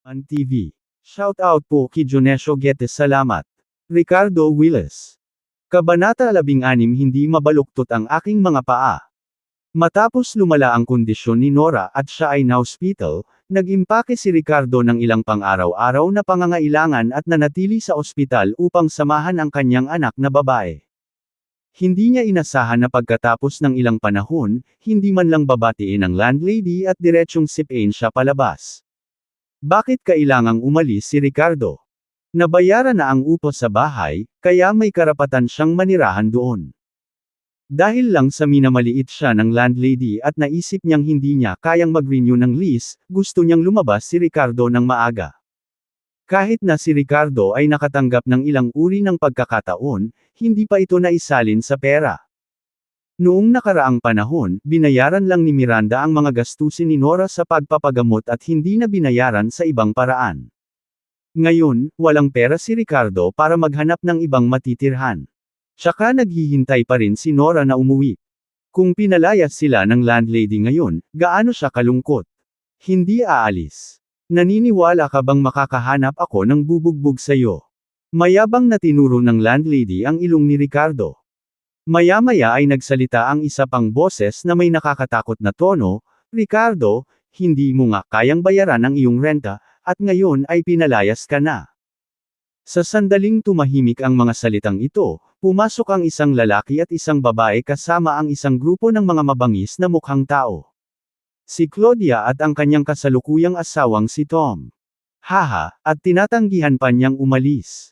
An TV. Shout out po kay Jonesio Getes, salamat. Ricardo Willis. Kabanata 16. Hindi mabaluktot ang aking mga paa. Matapos lumala ang kondisyon ni Nora at siya ay na-hospital, nag-impake si Ricardo ng ilang pang-araw-araw na pangangailangan at nanatili sa ospital upang samahan ang kanyang anak na babae. Hindi niya inasahan na pagkatapos ng ilang panahon, hindi man lang babatiin ang landlady at diretsyong sipain siya palabas. Bakit kailangang umalis si Ricardo? Nabayaran na ang upo sa bahay, kaya may karapatan siyang manirahan doon. Dahil lang sa minamaliit siya ng landlady at naisip niyang hindi niya kayang mag-renew ng lease, gusto niyang lumabas si Ricardo ng maaga. Kahit na si Ricardo ay nakatanggap ng ilang uri ng pagkakataon, hindi pa ito naisalin sa pera. Noong nakaraang panahon, binayaran lang ni Miranda ang mga gastusin ni Nora sa pagpapagamot at hindi na binayaran sa ibang paraan. Ngayon, walang pera si Ricardo para maghanap ng ibang matitirhan. Tsaka naghihintay pa rin si Nora na umuwi. Kung pinalayas sila ng landlady ngayon, gaano siya kalungkot? Hindi aalis. Naniniwala ka bang makakahanap ako ng bubugbog sa'yo? Mayabang na tinuro ng landlady ang ilong ni Ricardo. Maya-maya ay nagsalita ang isa pang boses na may nakakatakot na tono, Ricardo, hindi mo nga kayang bayaran ang iyong renta, at ngayon ay pinalayas ka na. Sa sandaling tumahimik ang mga salitang ito, pumasok ang isang lalaki at isang babae kasama ang isang grupo ng mga mabangis na mukhang tao. Si Claudia at ang kanyang kasalukuyang asawang si Tom. Haha, at tinatanggihan pa niyang umalis.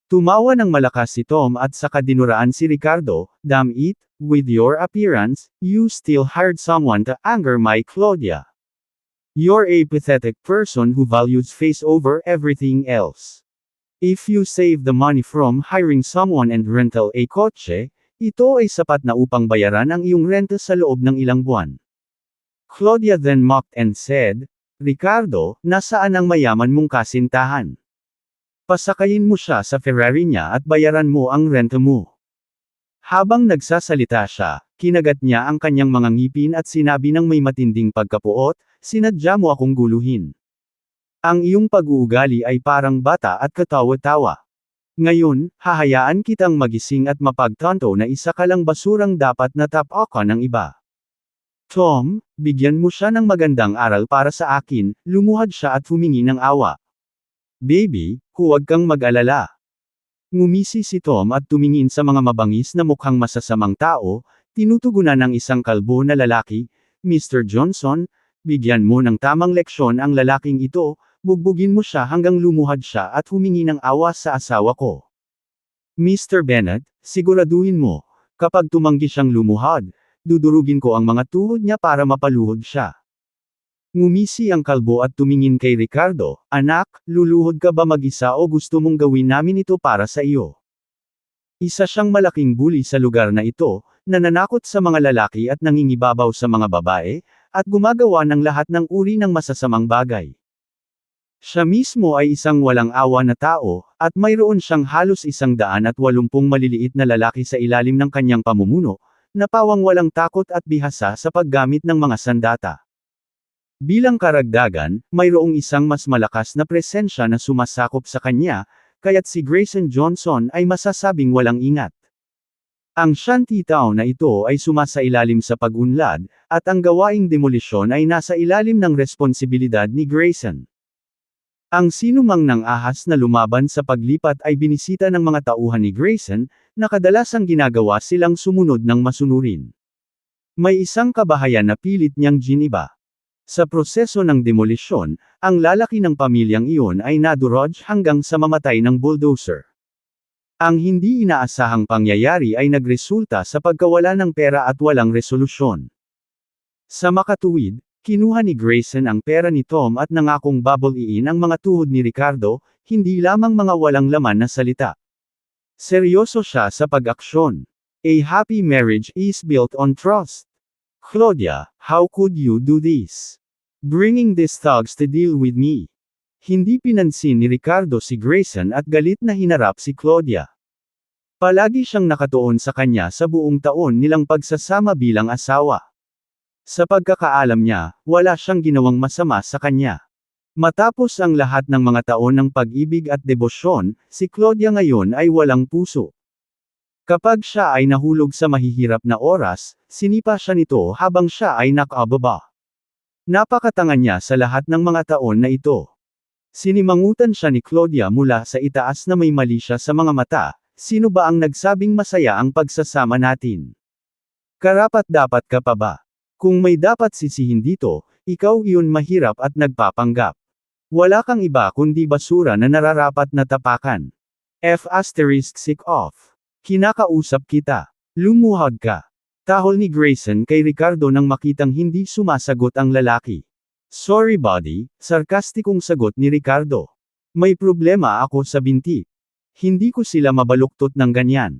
Tumawa ng malakas si Tom at saka dinuraan si Ricardo, damn it, with your appearance, you still hired someone to anger my Claudia. You're a pathetic person who values face over everything else. If you save the money from hiring someone and rental a kotse, ito ay sapat na upang bayaran ang iyong renta sa loob ng ilang buwan. Claudia then mocked and said, Ricardo, nasaan ang mayaman mong kasintahan? Pasakayin mo siya sa Ferrari niya at bayaran mo ang renta mo. Habang nagsasalita siya, kinagat niya ang kanyang mga ngipin at sinabi ng may matinding pagkapuot, sinadya mo akong guluhin. Ang iyong pag-uugali ay parang bata at katawa-tawa. Ngayon, hahayaan kitang magising at mapagtanto na isa ka lang basurang dapat na tapakan ng iba. Tom, bigyan mo siya ng magandang aral para sa akin, lumuhad siya at humingi ng awa. Baby, huwag kang mag-alala. Ngumisi si Tom at tumingin sa mga mabangis na mukhang masasamang tao, tinutugunan ng isang kalbo na lalaki, Mr. Johnson, bigyan mo ng tamang leksyon ang lalaking ito, bugbugin mo siya hanggang lumuhad siya at humingi ng awa sa asawa ko. Mr. Bennett, siguraduhin mo, kapag tumanggi siyang lumuhad, dudurugin ko ang mga tuhod niya para mapaluhod siya. Ngumisi ang kalbo at tumingin kay Ricardo, anak, luluhod ka ba mag-isa o gusto mong gawin namin ito para sa iyo? Isa siyang malaking bully sa lugar na ito, nananakot sa mga lalaki at nangingibabaw sa mga babae, at gumagawa ng lahat ng uri ng masasamang bagay. Siya mismo ay isang walang awa na tao, at mayroon siyang halos 180 maliliit na lalaki sa ilalim ng kanyang pamumuno, na pawang walang takot at bihasa sa paggamit ng mga sandata. Bilang karagdagan, mayroong isang mas malakas na presensya na sumasakop sa kanya, kaya't si Grayson Johnson ay masasabing walang ingat. Ang shantytown na ito ay sumasailalim sa pag-unlad, at ang gawaing demolisyon ay nasa ilalim ng responsibilidad ni Grayson. Ang sinumang nang ahas na lumaban sa paglipat ay binisita ng mga tauhan ni Grayson, na kadalasang ginagawa silang sumunod ng masunurin. May isang kabahayan na pilit niyang giniba. Sa proseso ng demolisyon, ang lalaki ng pamilyang iyon ay nadurog hanggang sa mamatay ng bulldozer. Ang hindi inaasahang pangyayari ay nagresulta sa pagkawala ng pera at walang resolusyon. Sa makatuwid, kinuha ni Grayson ang pera ni Tom at nangakong babaliin ang mga tuhod ni Ricardo, hindi lamang mga walang laman na salita. Seryoso siya sa pag-aksyon. A happy marriage is built on trust. Claudia, how could you do this? Bringing these thugs to deal with me. Hindi pinansin ni Ricardo si Grayson at galit na hinarap si Claudia. Palagi siyang nakatuon sa kanya sa buong taon nilang pagsasama bilang asawa. Sa pagkakaalam niya, wala siyang ginawang masama sa kanya. Matapos ang lahat ng mga taon ng pag-ibig at debosyon, si Claudia ngayon ay walang puso. Kapag siya ay nahulog sa mahihirap na oras, sinipa siya nito habang siya ay nakababa. Napakatanga niya sa lahat ng mga taon na ito. Sinimangutan siya ni Claudia mula sa itaas na may mali siya sa mga mata, sino ba ang nagsabing masaya ang pagsasama natin? Karapat-dapat ka pa ba? Kung may dapat sisihin dito, ikaw iyon mahirap at nagpapanggap. Wala kang iba kundi basura na nararapat na tapakan. Sick off. Kinakausap kita. Lumuhod ka. Tahol ni Grayson kay Ricardo nang makitang hindi sumasagot ang lalaki. Sorry buddy, sarkastikong sagot ni Ricardo. May problema ako sa binti. Hindi ko sila mabaluktot ng ganyan.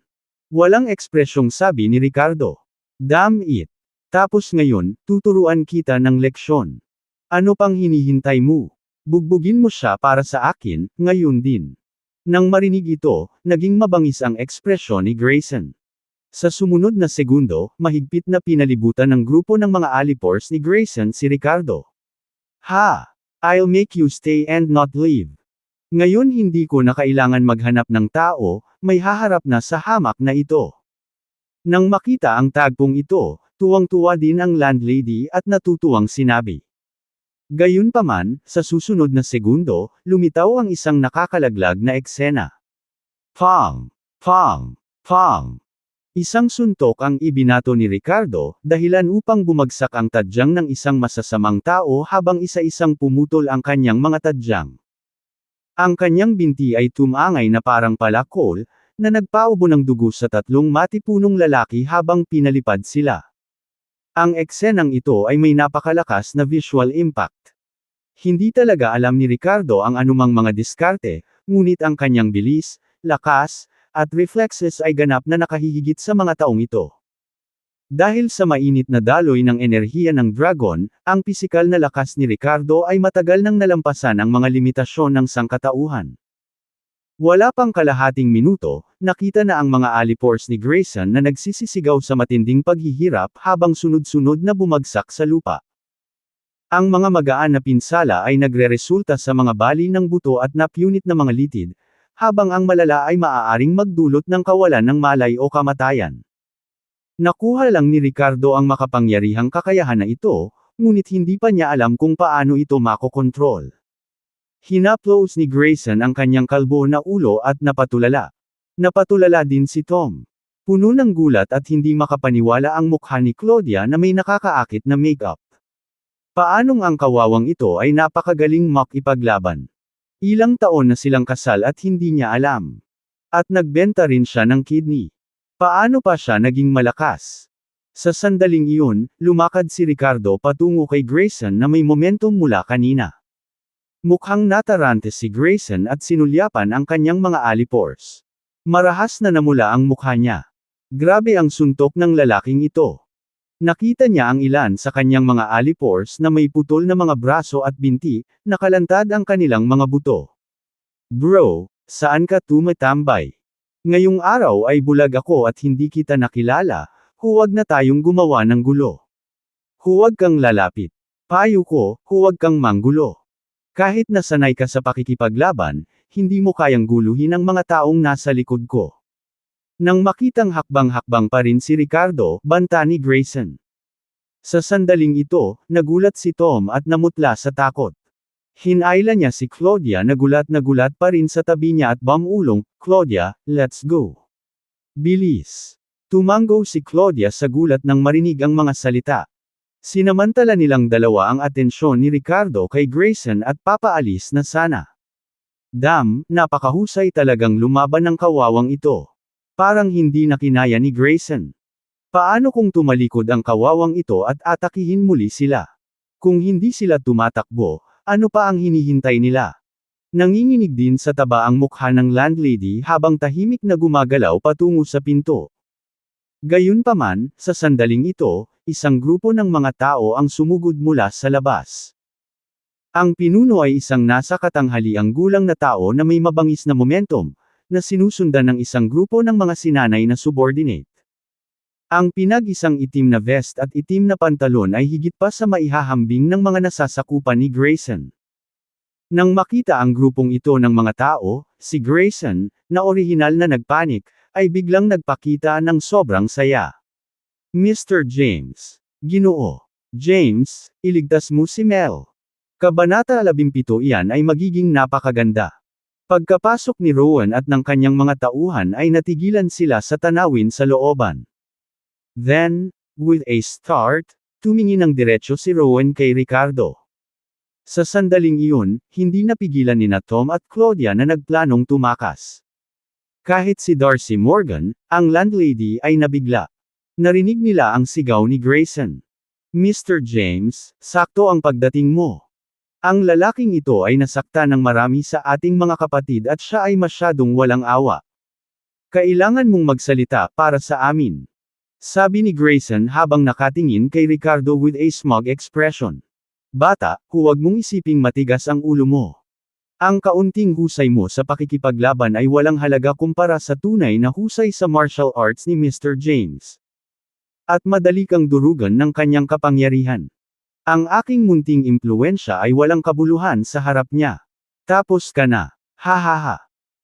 Walang ekspresyong sabi ni Ricardo. Damn it. Tapos ngayon, tuturuan kita ng leksyon. Ano pang hinihintay mo? Bugbugin mo siya para sa akin, ngayon din. Nang marinig ito, naging mabangis ang ekspresyon ni Grayson. Sa sumunod na segundo, mahigpit na pinalibutan ng grupo ng mga alipors ni Grayson si Ricardo. Ha! I'll make you stay and not leave. Ngayon hindi ko na kailangan maghanap ng tao, may haharap na sa hamak na ito. Nang makita ang tagpong ito, tuwang-tuwa din ang landlady at natutuwang sinabi. Gayunpaman, sa susunod na segundo, lumitaw ang isang nakakalaglag na eksena. Pang! Pang! Pang! Isang suntok ang ibinato ni Ricardo, dahilan upang bumagsak ang tadyang ng isang masasamang tao habang isa-isang pumutol ang kanyang mga tadyang. Ang kanyang binti ay tumangay na parang palakol, na nagpaubo ng dugo sa tatlong matipunong lalaki habang pinalipad sila. Ang eksenang ito ay may napakalakas na visual impact. Hindi talaga alam ni Ricardo ang anumang mga diskarte, ngunit ang kanyang bilis, lakas, at reflexes ay ganap na nakahihigit sa mga taong ito. Dahil sa mainit na daloy ng enerhiya ng dragon, ang pisikal na lakas ni Ricardo ay matagal nang nalampasan ang mga limitasyon ng sangkatauhan. Wala pang kalahating minuto, nakita na ang mga alipors ni Grayson na nagsisisigaw sa matinding paghihirap habang sunod-sunod na bumagsak sa lupa. Ang mga magaan na pinsala ay nagreresulta sa mga bali ng buto at napunit na mga litid, habang ang malala ay maaaring magdulot ng kawalan ng malay o kamatayan. Nakuha lang ni Ricardo ang makapangyarihang kakayahan na ito, ngunit hindi pa niya alam kung paano ito makokontrol. Hinaplos ni Grayson ang kanyang kalbo na ulo at napatulala. Napatulala din si Tom. Puno ng gulat at hindi makapaniwala ang mukha ni Claudia na may nakakaakit na makeup. Paanong ang kawawang ito ay napakagaling makipaglaban? Ilang taon na silang kasal at hindi niya alam. At nagbenta rin siya ng kidney. Paano pa siya naging malakas? Sa sandaling iyon, lumakad si Ricardo patungo kay Grayson na may momentum mula kanina. Mukhang natarante si Grayson at sinulyapan ang kanyang mga alipors. Marahas na namula ang mukha niya. Grabe ang suntok ng lalaking ito. Nakita niya ang ilan sa kanyang mga alipors na may putol na mga braso at binti, nakalantad ang kanilang mga buto. Bro, saan ka tumatambay? Ngayong araw ay bulag ako at hindi kita nakilala, huwag na tayong gumawa ng gulo. Huwag kang lalapit. Payo ko, huwag kang manggulo. Kahit nasanay ka sa pakikipaglaban, hindi mo kayang guluhin ang mga taong nasa likod ko. Nang makitang hakbang-hakbang pa rin si Ricardo, banta ni Grayson. Sa sandaling ito, nagulat si Tom at namutla sa takot. Hinayla niya si Claudia na gulat pa rin sa tabi niya at bamulong, Claudia, let's go. Bilis. Tumanggo si Claudia sa gulat nang marinig ang mga salita. Sinamantala nilang dalawa ang atensyon ni Ricardo kay Grayson at papaalis na sana. Napakahusay talagang lumaban ng kawawang ito. Parang hindi na kinaya ni Grayson. Paano kung tumalikod ang kawawang ito at atakihin muli sila? Kung hindi sila tumatakbo, ano pa ang hinihintay nila? Nanginginig din sa taba ang mukha ng landlady habang tahimik na gumagalaw patungo sa pinto. Gayunpaman, sa sandaling ito, isang grupo ng mga tao ang sumugod mula sa labas. Ang pinuno ay isang nasa katanghaliang gulang na tao na may mabangis na momentum, na sinusundan ng isang grupo ng mga sinanay na subordinate. Ang pinag-isang itim na vest at itim na pantalon ay higit pa sa maihahambing ng mga nasasakupan ni Grayson. Nang makita ang grupong ito ng mga tao, si Grayson, na orihinal na nagpanik, ay biglang nagpakita ng sobrang saya. Mr. James. Ginoo. James, iligtas mo si Mel. Kabanata 17 iyan ay magiging napakaganda. Pagkapasok ni Rowan at ng kanyang mga tauhan ay natigilan sila sa tanawin sa looban. Then, with a start, tumingin ng diretsyo si Rowan kay Ricardo. Sa sandaling iyon, hindi napigilan nina Tom at Claudia na nagplanong tumakas. Kahit si Darcy Morgan, ang landlady ay nabigla. Narinig nila ang sigaw ni Grayson. Mr. James, sakto ang pagdating mo. Ang lalaking ito ay nasakta ng marami sa ating mga kapatid at siya ay masyadong walang awa. Kailangan mong magsalita para sa amin. Sabi ni Grayson habang nakatingin kay Ricardo with a smug expression. Bata, huwag mong isiping matigas ang ulo mo. Ang kaunting husay mo sa pakikipaglaban ay walang halaga kumpara sa tunay na husay sa martial arts ni Mr. James. At madali kang durugan ng kanyang kapangyarihan. Ang aking munting impluensya ay walang kabuluhan sa harap niya. Tapos ka na. Ha ha ha.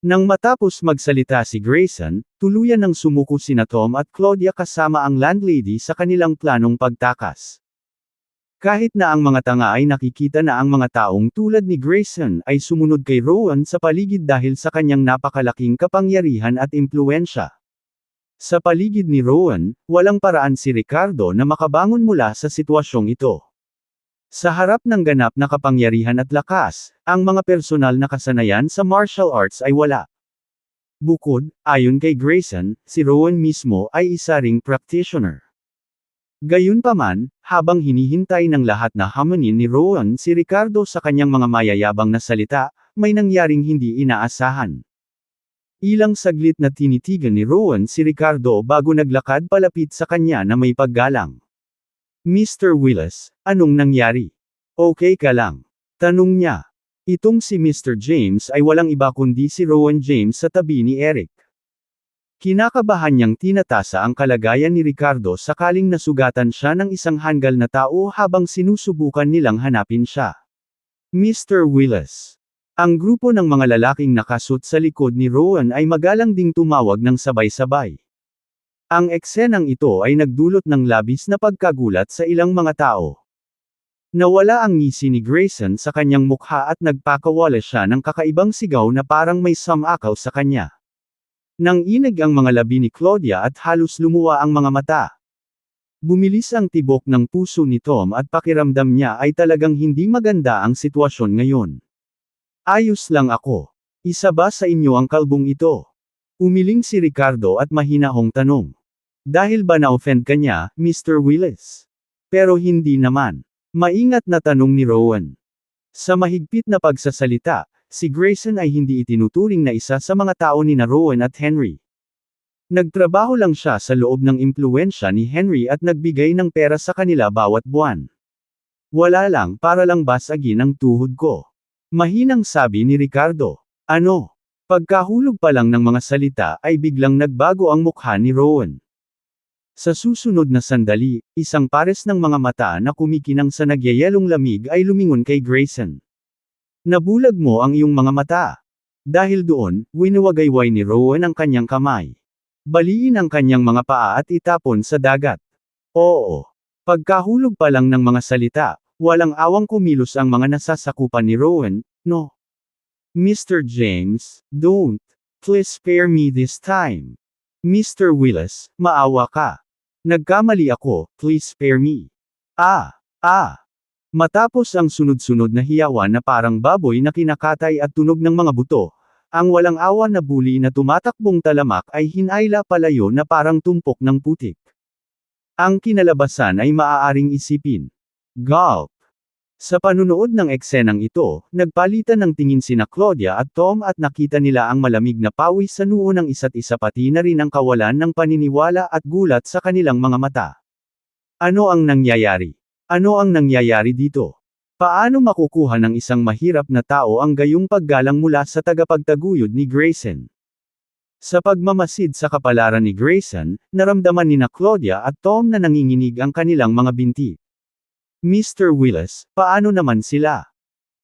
Nang matapos magsalita si Grayson, tuluyan ng sumuko sina Tom at Claudia kasama ang landlady sa kanilang planong pagtakas. Kahit na ang mga tanga ay nakikita na ang mga taong tulad ni Grayson ay sumunod kay Rowan sa paligid dahil sa kanyang napakalaking kapangyarihan at impluensya. Sa paligid ni Rowan, walang paraan si Ricardo na makabangon mula sa sitwasyong ito. Sa harap ng ganap na kapangyarihan at lakas, ang mga personal na kasanayan sa martial arts ay wala. Bukod, ayon kay Grayson, si Rowan mismo ay isa ring practitioner. Gayunpaman, habang hinihintay ng lahat na hamunin ni Rowan si Ricardo sa kanyang mga mayayabang na salita, may nangyaring hindi inaasahan. Ilang saglit na tinitigan ni Rowan si Ricardo bago naglakad palapit sa kanya na may paggalang. Mr. Willis, anong nangyari? Okay ka lang? Tanong niya. Itong si Mr. James ay walang iba kundi si Rowan James sa tabi ni Eric. Kinakabahan niyang tinatasa ang kalagayan ni Ricardo sakaling nasugatan siya ng isang hanggal na tao habang sinusubukan nilang hanapin siya. Mr. Willis. Ang grupo ng mga lalaking nakasut sa likod ni Rowan ay magalang ding tumawag ng sabay-sabay. Ang eksenang ito ay nagdulot ng labis na pagkagulat sa ilang mga tao. Nawala ang ngisi ni Grayson sa kanyang mukha at nagpakawala siya ng kakaibang sigaw na parang may samakaw sa kanya. Nang inig ang mga labi ni Claudia at halos lumuwa ang mga mata. Bumilis ang tibok ng puso ni Tom at pakiramdam niya ay talagang hindi maganda ang sitwasyon ngayon. Ayos lang ako. Isa ba sa inyo ang kalbong ito? Umiling si Ricardo at mahinahong tanong. Dahil ba na-offend ka niya, Mr. Willis? Pero hindi naman. Maingat na tanong ni Rowan. Sa mahigpit na pagsasalita, si Grayson ay hindi itinuturing na isa sa mga tao ni Rowan at Henry. Nagtrabaho lang siya sa loob ng impluwensya ni Henry at nagbigay ng pera sa kanila bawat buwan. Wala lang para lang basagin ang tuhod ko. Mahinang sabi ni Ricardo. Ano? Pagkahulog pa lang ng mga salita ay biglang nagbago ang mukha ni Rowan. Sa susunod na sandali, isang pares ng mga mata na kumikinang sa nagyayelong lamig ay lumingon kay Grayson. Nabulag mo ang iyong mga mata. Dahil doon, winuwagayway ni Rowan ang kanyang kamay. Baliin ang kanyang mga paa at itapon sa dagat. Oo. Pagkahulog pa lang ng mga salita, walang awang kumilos ang mga nasasakupan ni Rowan, no? Mr. James, don't. Please spare me this time. Mr. Willis, maawa ka. Nagkamali ako, please spare me. Matapos ang sunod-sunod na hiyawan na parang baboy na kinakatay at tunog ng mga buto, ang walang awa na bully na tumatakbong talamak ay hinayla palayo na parang tumpok ng putik. Ang kinalabasan ay maaaring isipin. Gulp. Sa panunood ng eksenang ito, nagpalitan ng tingin sina Claudia at Tom at nakita nila ang malamig na pawis sa noo ng isa't isa pati na rin ang kawalan ng paniniwala at gulat sa kanilang mga mata. Ano ang nangyayari? Ano ang nangyayari dito? Paano makukuha ng isang mahirap na tao ang gayong paggalang mula sa tagapagtaguyod ni Grayson? Sa pagmamasid sa kapalaran ni Grayson, naramdaman nina Claudia at Tom na nanginginig ang kanilang mga binti. Mr. Willis, paano naman sila?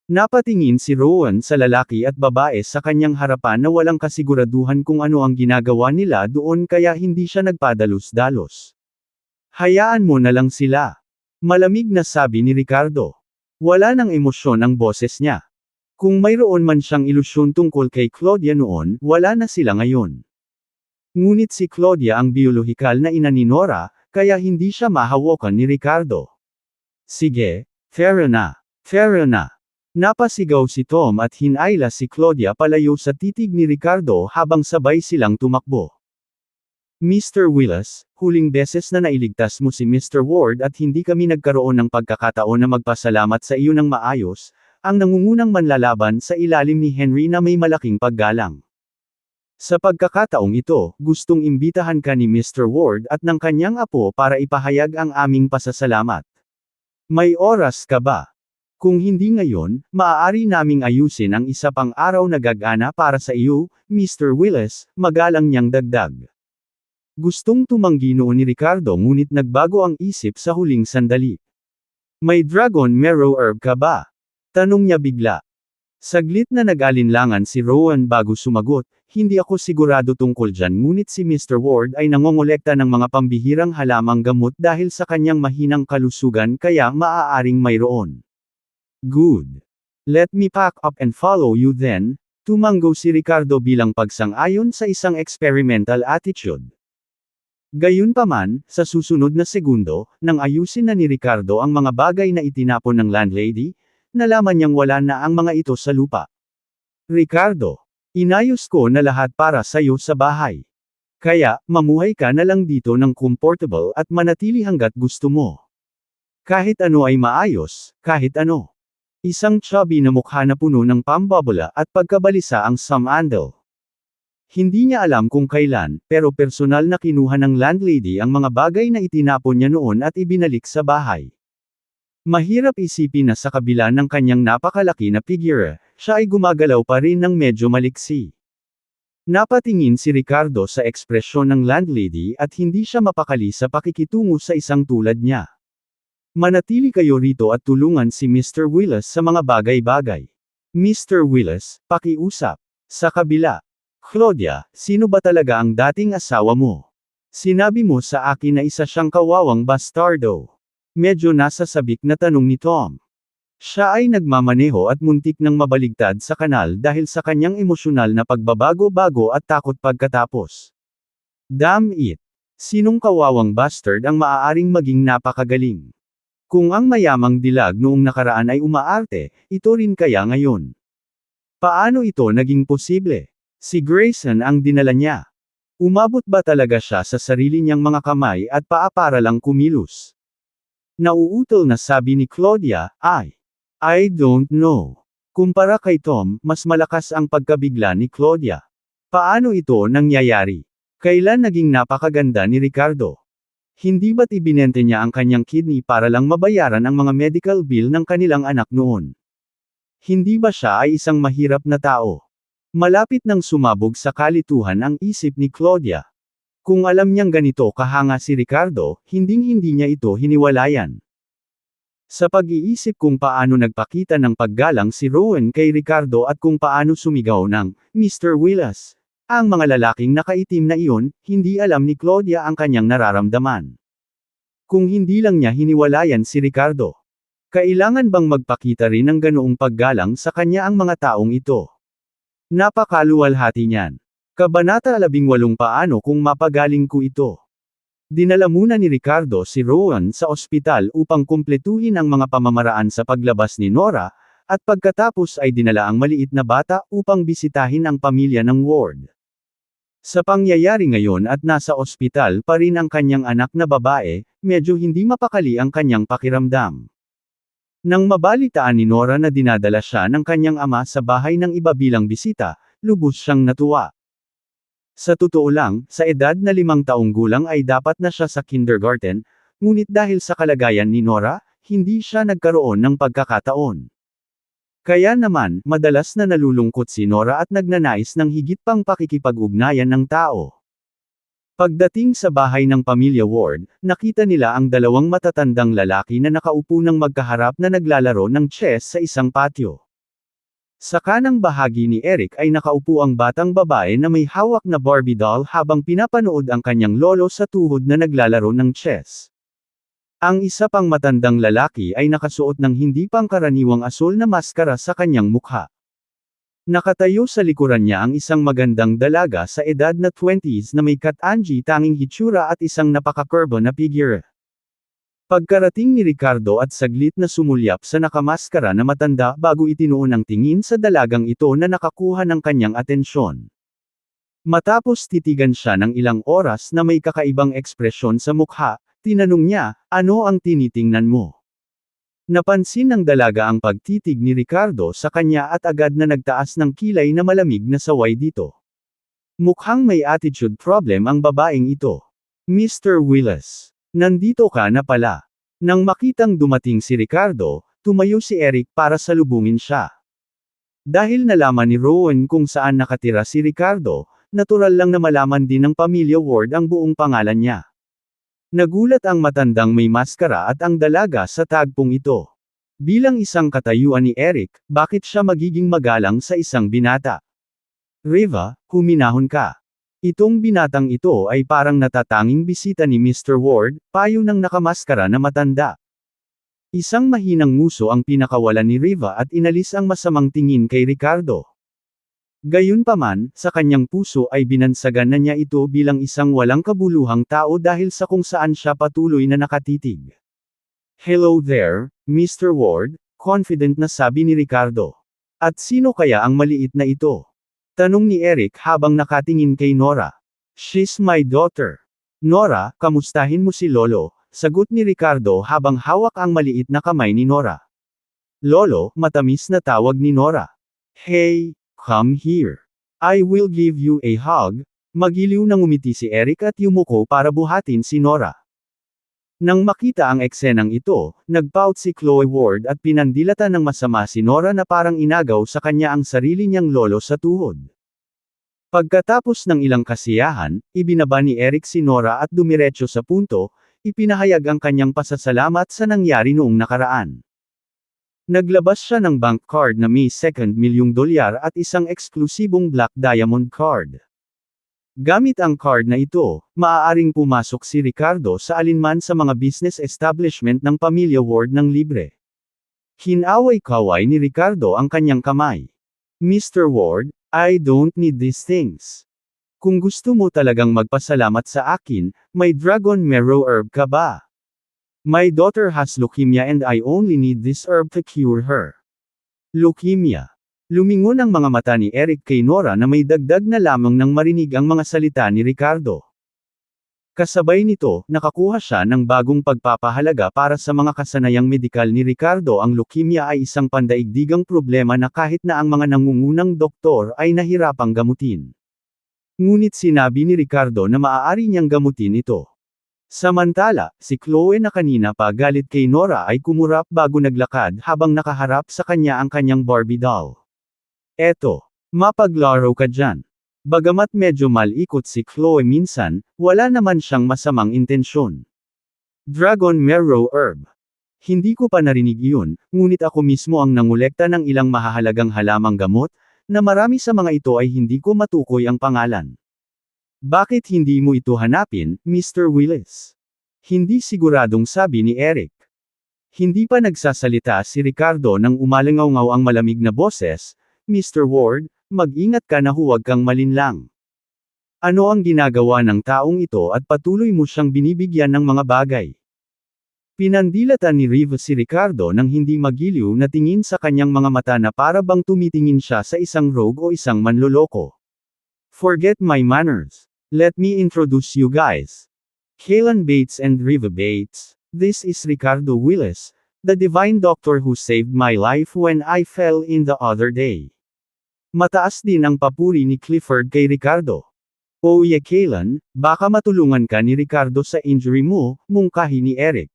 Napatingin si Rowan sa lalaki at babae sa kanyang harapan na walang kasiguraduhan kung ano ang ginagawa nila doon kaya hindi siya nagpadalos-dalos. Hayaan mo na lang sila. Malamig na sabi ni Ricardo. Wala nang emosyon ang boses niya. Kung mayroon man siyang ilusyon tungkol kay Claudia noon, wala na sila ngayon. Ngunit si Claudia ang biolohikal na ina ni Nora, kaya hindi siya mahawakan ni Ricardo. Sige, fair na. Fair na. Napasigaw si Tom at hinayla si Claudia palayo sa titig ni Ricardo habang sabay silang tumakbo. Mr. Willis, huling beses na nailigtas mo si Mr. Ward at hindi kami nagkaroon ng pagkakataon na magpasalamat sa iyo ng maayos, ang nangungunang manlalaban sa ilalim ni Henry na may malaking paggalang. Sa pagkakataong ito, gustong imbitahan ka ni Mr. Ward at ng kanyang apo para ipahayag ang aming pasasalamat. May oras ka ba? Kung hindi ngayon, maaari naming ayusin ang isa pang araw na gagana para sa iyo, Mr. Willis, magalang niyang dagdag. Gustong tumanggi noon ni Ricardo ngunit nagbago ang isip sa huling sandali. May dragon marrow herb ka ba? Tanong niya bigla. Saglit na nag-alinlangan si Rowan bago sumagot, hindi ako sigurado tungkol dyan ngunit si Mr. Ward ay nangongolekta ng mga pambihirang halamang gamot dahil sa kanyang mahinang kalusugan kaya maaaring mayroon. Good. Let me pack up and follow you then, tumango si Ricardo bilang pagsang-ayon sa isang experimental attitude. Gayunpaman, sa susunod na segundo, nang ayusin na ni Ricardo ang mga bagay na itinapon ng landlady, nalaman niyang wala na ang mga ito sa lupa. Ricardo, inayos ko na lahat para sa'yo sa bahay. Kaya, mamuhay ka na lang dito ng comfortable at manatili hanggat gusto mo. Kahit ano ay maayos, kahit ano. Isang chubby na mukha na puno ng pambabula at pagkabalisa ang Sam Andel. Hindi niya alam kung kailan, pero personal na kinuha ng landlady ang mga bagay na itinapon niya noon at ibinalik sa bahay. Mahirap isipin na sa kabila ng kanyang napakalaki na figure, siya ay gumagalaw pa rin ng medyo maliksi. Napatingin si Ricardo sa ekspresyon ng landlady at hindi siya mapakali sa pakikitungo sa isang tulad niya. Manatili kayo rito at tulungan si Mr. Willis sa mga bagay-bagay. Mr. Willis, pakiusap. Sa kabila. Claudia, sino ba talaga ang dating asawa mo? Sinabi mo sa akin na isa siyang kawawang bastardo. Medyo nasa sabik na tanong ni Tom. Siya ay nagmamaneho at muntik nang mabaligtad sa kanal dahil sa kanyang emosyonal na pagbabago-bago at takot pagkatapos. Damn it! Sinong kawawang bastard ang maaaring maging napakagaling? Kung ang mayamang dilag noong nakaraan ay umaarte, ito rin kaya ngayon. Paano ito naging posible? Si Grayson ang dinala niya. Umabot ba talaga siya sa sarili niyang mga kamay at paa para lang kumilos? Nauutol na sabi ni Claudia, I don't know. Kumpara kay Tom, mas malakas ang pagkabigla ni Claudia. Paano ito nangyayari? Kailan naging napakaganda ni Ricardo? Hindi ba't ibinente niya ang kanyang kidney para lang mabayaran ang mga medical bill ng kanilang anak noon? Hindi ba siya ay isang mahirap na tao? Malapit nang sumabog sa kalituhan ang isip ni Claudia. Kung alam niyang ganito kahanga si Ricardo, hinding-hindi niya ito hiniwalayan. Sa pag-iisip kung paano nagpakita ng paggalang si Rowan kay Ricardo at kung paano sumigaw ng Mr. Willis. Ang mga lalaking nakaitim na iyon, hindi alam ni Claudia ang kanyang nararamdaman. Kung hindi lang niya hiniwalayan si Ricardo. Kailangan bang magpakita rin ng ganoong paggalang sa kanya ang mga taong ito? Napakaluwalhati niyan. Kabanata 18 Paano kung mapagaling ko ito? Dinala muna ni Ricardo si Rowan sa ospital upang kumpletuhin ang mga pamamaraan sa paglabas ni Nora, at pagkatapos ay dinala ang maliit na bata upang bisitahin ang pamilya ng Ward. Sa pangyayari ngayon at nasa ospital pa rin ang kanyang anak na babae, medyo hindi mapakali ang kanyang pakiramdam. Nang mabalitaan ni Nora na dinadala siya ng kanyang ama sa bahay ng iba bilang bisita, lubos siyang natuwa. Sa totoo lang, sa edad na 5 taong gulang ay dapat na siya sa kindergarten, ngunit dahil sa kalagayan ni Nora, hindi siya nagkaroon ng pagkakataon. Kaya naman, madalas na nalulungkot si Nora at nagnanais ng higit pang pakikipag-ugnayan ng tao. Pagdating sa bahay ng pamilya Ward, nakita nila ang dalawang matatandang lalaki na nakaupo ng magkaharap na naglalaro ng chess sa isang patio. Sa kanang bahagi ni Eric ay nakaupo ang batang babae na may hawak na Barbie doll habang pinapanood ang kanyang lolo sa tuhod na naglalaro ng chess. Ang isa pang matandang lalaki ay nakasuot ng hindi pangkaraniwang asul na maskara sa kanyang mukha. Nakatayo sa likuran niya ang isang magandang dalaga sa edad na 20s na may kat-anji tanging hitsura at isang napaka-curbo na figure. Pagkarating ni Ricardo at saglit na sumulyap sa nakamaskara na matanda bago itinuon ang tingin sa dalagang ito na nakakuha ng kanyang atensyon. Matapos titigan siya ng ilang oras na may kakaibang ekspresyon sa mukha, tinanong niya, "Ano ang tinitingnan mo?" Napansin ng dalaga ang pagtitig ni Ricardo sa kanya at agad na nagtaas ng kilay na malamig na saway dito. Mukhang may attitude problem ang babaeng ito. "Mr. Willis. Nandito ka na pala." Nang makitang dumating si Ricardo, tumayo si Eric para salubungin siya. Dahil nalaman ni Rowan kung saan nakatira si Ricardo, natural lang na malaman din ng pamilya Ward ang buong pangalan niya. Nagulat ang matandang may maskara at ang dalaga sa tagpong ito. Bilang isang katayuan ni Eric, bakit siya magiging magalang sa isang binata? "Riva, huminahon ka. Itong binatang ito ay parang natatanging bisita ni Mr. Ward," payo ng nakamaskara na matanda. Isang mahinang nguso ang pinakawalan ni Riva at inalis ang masamang tingin kay Ricardo. Gayunpaman, sa kanyang puso ay binansagan na niya ito bilang isang walang kabuluhang tao dahil sa kung saan siya patuloy na nakatitig. "Hello there, Mr. Ward," confident na sabi ni Ricardo. "At sino kaya ang maliit na ito?" Tanong ni Eric habang nakatingin kay Nora. "She's my daughter." "Nora, kamustahin mo si Lolo," sagot ni Ricardo habang hawak ang maliit na kamay ni Nora. "Lolo," matamis na tawag ni Nora. "Hey, come here. I will give you a hug." Magiliw na ngumiti si Eric at yumuko para buhatin si Nora. Nang makita ang eksenang ito, nagpout si Chloe Ward at pinandilatan ng masama si Nora na parang inagaw sa kanya ang sarili niyang lolo sa tuhod. Pagkatapos ng ilang kasiyahan, ibinaba ni Eric si Nora at dumiretso sa punto, ipinahayag ang kanyang pasasalamat sa nangyari noong nakaraan. Naglabas siya ng bank card na may $2 milyong at isang eksklusibong black diamond card. Gamit ang card na ito, maaaring pumasok si Ricardo sa alinman sa mga business establishment ng pamilya Ward ng libre. Hinaway-kaway ni Ricardo ang kanyang kamay. "Mr. Ward, I don't need these things. Kung gusto mo talagang magpasalamat sa akin, may dragon marrow herb ka ba? My daughter has leukemia and I only need this herb to cure her." Leukemia. Lumingon ang mga mata ni Eric kay Nora na may dagdag na lamang nang marinig ang mga salita ni Ricardo. Kasabay nito, nakakuha siya ng bagong pagpapahalaga para sa mga kasanayang medikal ni Ricardo. Ang leukemia ay isang pandaigdigang problema na kahit na ang mga nangungunang doktor ay nahirapang gamutin. Ngunit sinabi ni Ricardo na maaari niyang gamutin ito. Samantala, si Chloe na kanina pa galit kay Nora ay kumurap bago naglakad habang nakaharap sa kanya ang kanyang Barbie doll. "Eto, mapaglaro ka dyan." Bagamat medyo malikot si Chloe minsan, wala naman siyang masamang intensyon. "Dragon marrow herb. Hindi ko pa narinig iyon, ngunit ako mismo ang nangolekta ng ilang mahahalagang halamang gamot, na marami sa mga ito ay hindi ko matukoy ang pangalan. Bakit hindi mo ito hanapin, Mr. Willis?" Hindi siguradong sabi ni Eric. Hindi pa nagsasalita si Ricardo nang umalingaw ang malamig na boses, "Mr. Ward, mag-ingat ka na huwag kang malinlang. Ano ang ginagawa ng taong ito at patuloy mo siyang binibigyan ng mga bagay?" Pinandilatan ni Riva si Ricardo nang hindi magiliw na tingin sa kanyang mga mata na para bang tumitingin siya sa isang rogue o isang manloloko. "Forget my manners. Let me introduce you guys. Kaylan Bates and Riva Bates. This is Ricardo Willis, the divine doctor who saved my life when I fell in the other day." Mataas din ang papuri ni Clifford kay Ricardo. "Oh yeah Kaylan, baka matulungan ka ni Ricardo sa injury mo," mungkahi ni Eric.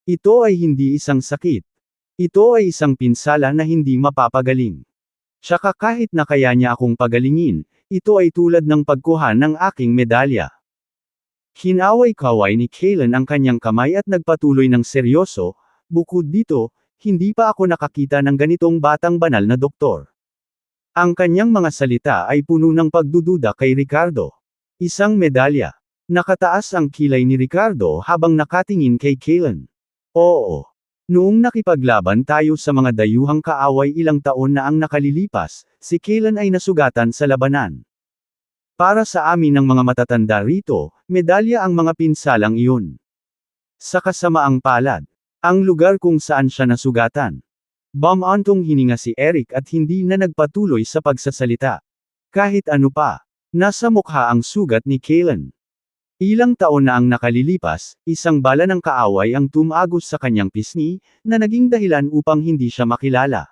"Ito ay hindi isang sakit. Ito ay isang pinsala na hindi mapapagaling. Tsaka kahit na kaya niya akong pagalingin, ito ay tulad ng pagkuha ng aking medalya." Hinaway-kaway ni Kaylan ang kanyang kamay at nagpatuloy ng seryoso, "Bukod dito, hindi pa ako nakakita ng ganitong batang banal na doktor. Ang kanyang mga salita ay puno ng pagdududa kay Ricardo. Isang medalya. Nakataas ang kilay ni Ricardo habang nakatingin kay Kaylen. Oo. Noong nakipaglaban tayo sa mga dayuhang kaaway ilang taon na ang nakalilipas, si Kaylen ay nasugatan sa labanan. Para sa amin ng mga matatanda rito, medalya ang mga pinsalang iyon. Sa kasamaang palad, ang lugar kung saan siya nasugatan. Bumantong hininga si Eric at hindi na nagpatuloy sa pagsasalita. Kahit ano pa, nasa mukha ang sugat ni Kaylen. Ilang taon na ang nakalilipas, isang bala ng kaaway ang tumagos sa kanyang pisngi, na naging dahilan upang hindi siya makilala.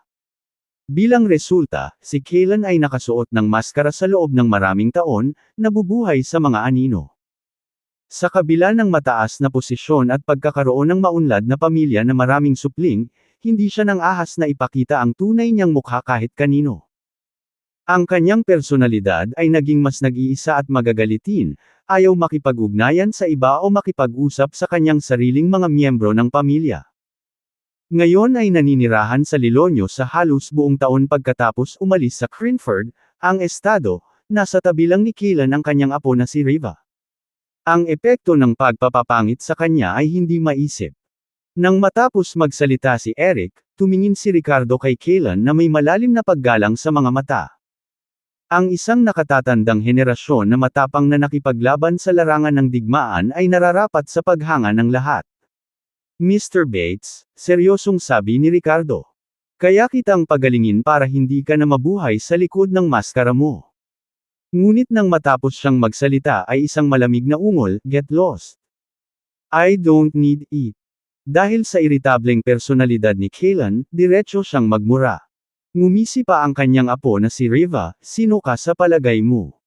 Bilang resulta, si Kaylen ay nakasuot ng maskara sa loob ng maraming taon, nabubuhay sa mga anino. Sa kabila ng mataas na posisyon at pagkakaroon ng maunlad na pamilya na maraming supling, hindi siya nang ahas na ipakita ang tunay niyang mukha kahit kanino. Ang kanyang personalidad ay naging mas nag-iisa at magagalitin, ayaw makipag-ugnayan sa iba o makipag-usap sa kanyang sariling mga miyembro ng pamilya. Ngayon ay naninirahan sa Lilonyo sa halos buong taon pagkatapos umalis sa Crinford, ang estado, nasa tabi lang ni Kaylen ang kanyang apo na si Riva. Ang epekto ng pagpapapangit sa kanya ay hindi maisip. Nang matapos magsalita si Eric, tumingin si Ricardo kay Kaylen na may malalim na paggalang sa mga mata. Ang isang nakatatandang henerasyon na matapang na nakipaglaban sa larangan ng digmaan ay nararapat sa paghanga ng lahat. Mr. Bates, seryosong sabi ni Ricardo. Kaya kitang pagalingin para hindi ka na mabuhay sa likod ng maskara mo. Ngunit nang matapos siyang magsalita ay isang malamig na ungol, "Get lost. I don't need it." Dahil sa iritableng personalidad ni Kaylen, diretso siyang magmura. Ngumisi pa ang kanyang apo na si Riva, "Sino ka sa palagay mo?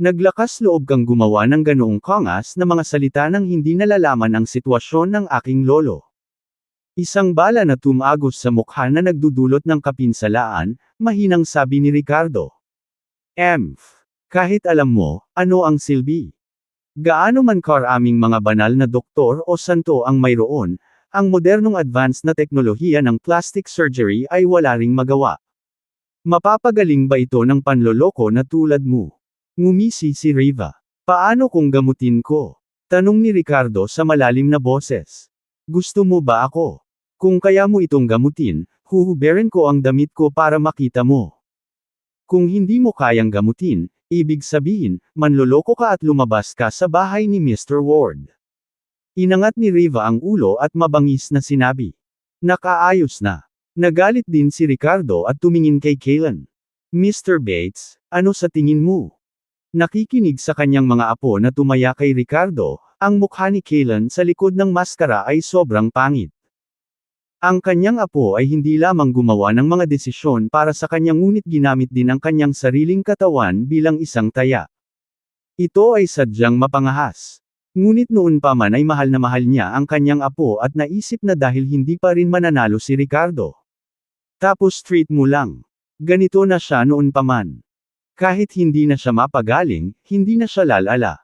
Naglakas loob kang gumawa ng ganoong kangas na mga salita nang hindi nalalaman ang sitwasyon ng aking lolo." Isang bala na tumagos sa mukha na nagdudulot ng kapinsalaan, mahinang sabi ni Ricardo. Kahit alam mo, ano ang silbi? Gaano man karaming mga banal na doktor o santo ang mayroon, ang modernong advanced na teknolohiya ng plastic surgery ay wala ring magawa. Mapapagaling ba ito ng panloloko na tulad mo? Ngumisi si Riva. Paano kung gamutin ko? Tanong ni Ricardo sa malalim na boses. Gusto mo ba ako? Kung kaya mo itong gamutin, huhuberin ko ang damit ko para makita mo. Kung hindi mo kayang gamutin, ibig sabihin, manloloko ka at lumabas ka sa bahay ni Mr. Ward. Inangat ni Riva ang ulo at mabangis na sinabi. Nakaayos na. Nagalit din si Ricardo at tumingin kay Kaylen. Mr. Bates, ano sa tingin mo? Nakikinig sa kanyang mga apo na tumaya kay Ricardo, ang mukha ni Kaylen sa likod ng maskara ay sobrang pangit. Ang kanyang apo ay hindi lamang gumawa ng mga desisyon para sa kanya ngunit ginamit din ang kanyang sariling katawan bilang isang taya. Ito ay sadyang mapangahas. Ngunit noon pa man ay mahal na mahal niya ang kanyang apo at naisip na dahil hindi pa rin mananalo si Ricardo. Tapos treat mo lang. Ganito na siya noon pa man. Kahit hindi na siya mapagaling, hindi na siya lalala.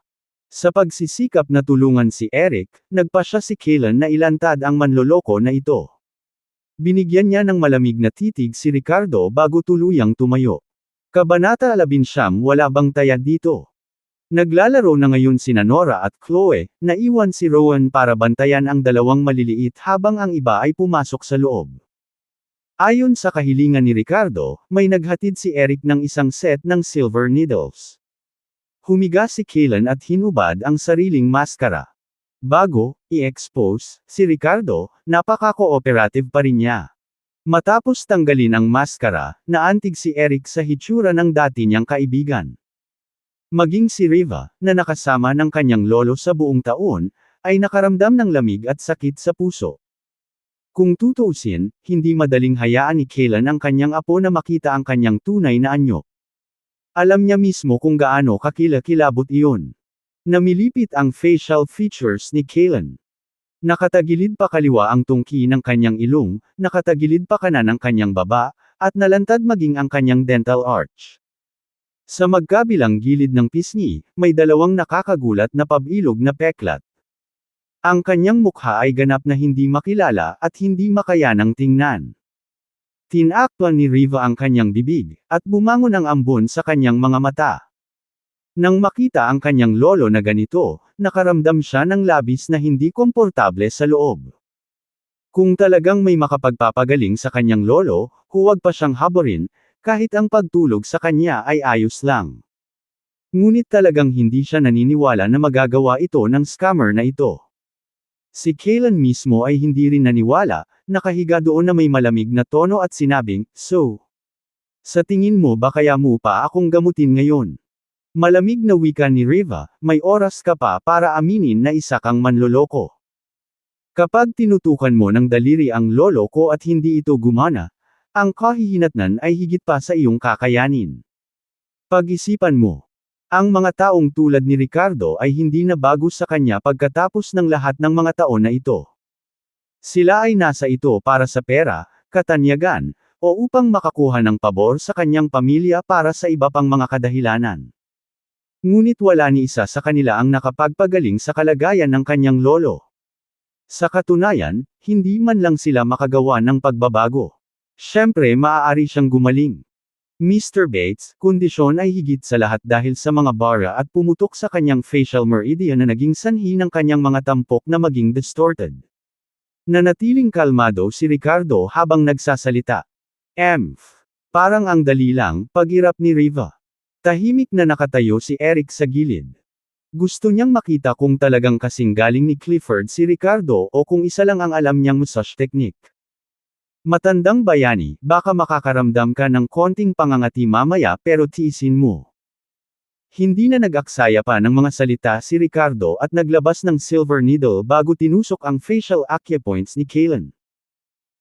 Sa pagsisikap na tulungan si Eric, nagpa siya si Kaylen na ilantad ang manloloko na ito. Binigyan niya ng malamig na titig si Ricardo bago tuluyang tumayo. Kabanata 11, wala bang taya dito? Naglalaro na ngayon sina Nora at Chloe, naiwan si Rowan para bantayan ang dalawang maliliit habang ang iba ay pumasok sa loob. Ayon sa kahilingan ni Ricardo, may naghatid si Eric ng isang set ng silver needles. Humiga si Kaylen at hinubad ang sariling maskara. Bago i-expose si Ricardo, napaka-cooperative pa rin niya. Matapos tanggalin ang maskara, naantig si Eric sa hitsura ng dati niyang kaibigan. Maging si Riva, na nakasama ng kanyang lolo sa buong taon, ay nakaramdam ng lamig at sakit sa puso. Kung tutuusin, hindi madaling hayaan ni Kaylen ang kanyang apo na makita ang kanyang tunay na anyo. Alam niya mismo kung gaano kakilakilabot iyon. Namilipit ang facial features ni Kaylen. Nakatagilid pa kaliwa ang tungki ng kanyang ilong, nakatagilid pa kanan ang kanyang baba, at nalantad maging ang kanyang dental arch. Sa magkabilang gilid ng pisngi, may dalawang nakakagulat na pabilog na peklat. Ang kanyang mukha ay ganap na hindi makilala at hindi makayanang tingnan. Tinakpan ni Riva ang kanyang bibig, at bumangon ang ambon sa kanyang mga mata. Nang makita ang kanyang lolo na ganito, nakaramdam siya ng labis na hindi komportable sa loob. Kung talagang may makapagpapagaling sa kanyang lolo, huwag pa siyang haborin, kahit ang pagtulog sa kanya ay ayos lang. Ngunit talagang hindi siya naniniwala na magagawa ito ng scammer na ito. Si Kaylan mismo ay hindi rin naniwala, nakahiga doon na may malamig na tono at sinabing, "So, sa tingin mo ba kaya mo pa akong gamutin ngayon?" Malamig na wika ni Riva, "May oras ka pa para aminin na isa kang manloloko. Kapag tinutukan mo ng daliri ang lolo ko at hindi ito gumana, ang kahihinatnan ay higit pa sa iyong kakayanin. Pag-isipan mo. Ang mga taong tulad ni Ricardo ay hindi na bago sa kanya pagkatapos ng lahat ng mga taon na ito. Sila ay nasa ito para sa pera, katanyagan, o upang makakuha ng pabor sa kanyang pamilya para sa iba pang mga kadahilanan. Ngunit wala ni isa sa kanila ang nakapagpagaling sa kalagayan ng kanyang lolo. Sa katunayan, hindi man lang sila makagawa ng pagbabago. Siyempre maaari siyang gumaling. Mr. Bates, kondisyon ay higit sa lahat dahil sa mga bara at pumutok sa kanyang facial meridian na naging sanhi ng kanyang mga tampok na maging distorted. Nanatiling kalmado si Ricardo habang nagsasalita. Parang ang dali lang, pag-irap ni Riva. Tahimik na nakatayo si Eric sa gilid. Gusto niyang makita kung talagang kasing galing ni Clifford si Ricardo o kung isa lang ang alam niyang massage technique. Matandang bayani, baka makakaramdam ka ng konting pangangati mamaya pero tiisin mo. Hindi na nag-aksaya pa ng mga salita si Ricardo at naglabas ng silver needle bago tinusok ang facial acupoints ni Kaylan.